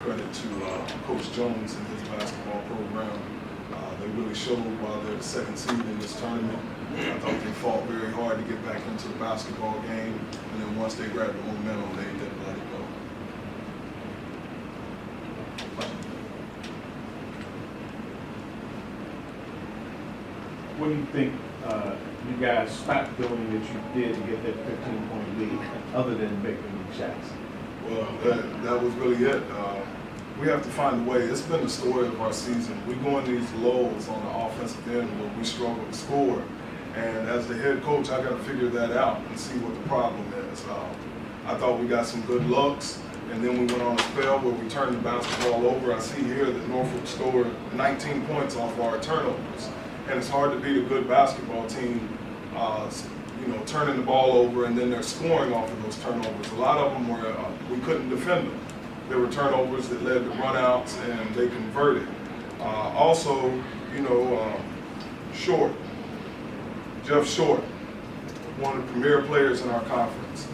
Credit to Coach Jones and his basketball program. They really showed while they're the second seed in this tournament. I thought they fought very hard to get back into the basketball game, and then once they grabbed the momentum, they didn't let it go. What do you think you guys stopped doing that you did to get that 15-point lead, other than making these shots? Well, that was really it. We have to find a way. It's been the story of our season. We go in these lows on the offensive end where we struggle to score. And as the head coach, I got to figure that out and see what the problem is. I thought we got some good looks, and then we went on a spell where we turned the basketball over. I see here that Norfolk scored 19 points off our turnovers. And it's hard to beat a good basketball team, turning the ball over, and then they're scoring off of those turnovers. A lot of them were, we couldn't defend them. There were turnovers that led to runouts, and they converted. Jeff Short, one of the premier players in our conference.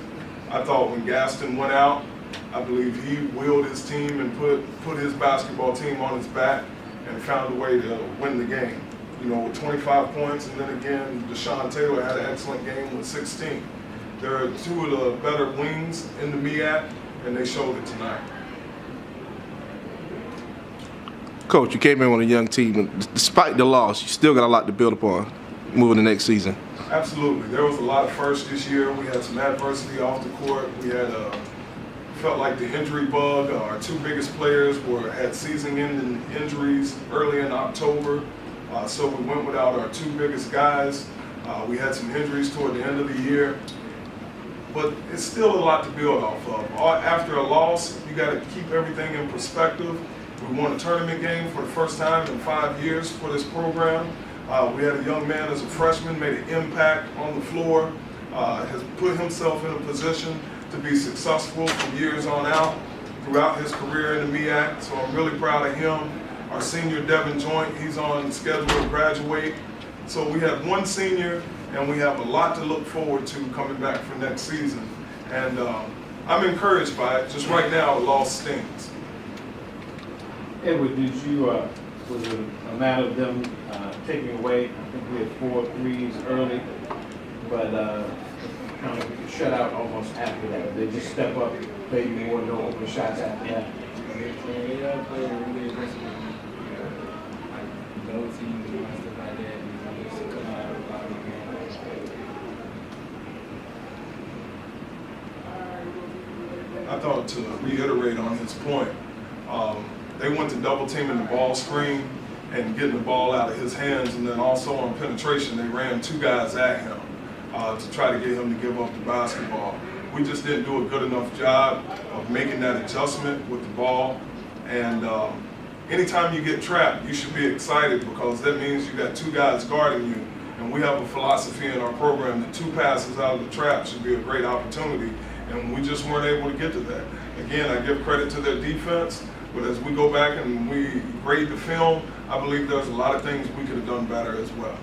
I thought when Gaston went out, I believe he willed his team and put his basketball team on his back and found a way to win the game. With 25 points, and then again, Deshaun Taylor had an excellent game with 16. There are two of the better wings in the MEAC, and they showed it tonight. Coach, you came in on a young team, and despite the loss, you still got a lot to build upon moving the next season. Absolutely. There was a lot of firsts this year. We had some adversity off the court. We had felt like the injury bug. Our two biggest players had season-ending injuries early in October. So we went without our two biggest guys. We had some injuries toward the end of the year. But it's still a lot to build off of. After a loss, you got to keep everything in perspective. We won a tournament game for the first time in 5 years for this program. We had a young man as a freshman, made an impact on the floor, has put himself in a position to be successful from years on out throughout his career in the MEAC. So I'm really proud of him. Our senior, Devin Joint, he's on schedule to graduate. So we have one senior, and we have a lot to look forward to coming back for next season. And I'm encouraged by it. Just right now, a loss stings. Edward, was it a matter of them taking away? I think we had 4 threes early, but kind of shut out almost after that. They just step up, play more, no open shots after that. Yeah, played really aggressive. No team doing stuff like that. Just coming out of the bottom again. I thought, to reiterate on his point, they went to double teaming the ball screen and getting the ball out of his hands, and then also on penetration, they ran 2 guys at him to try to get him to give up the basketball. We just didn't do a good enough job of making that adjustment with the ball. And anytime you get trapped, you should be excited, because that means you got 2 guys guarding you. And we have a philosophy in our program that 2 passes out of the trap should be a great opportunity. And we just weren't able to get to that. Again, I give credit to their defense, but as we go back and we grade the film, I believe there's a lot of things we could have done better as well.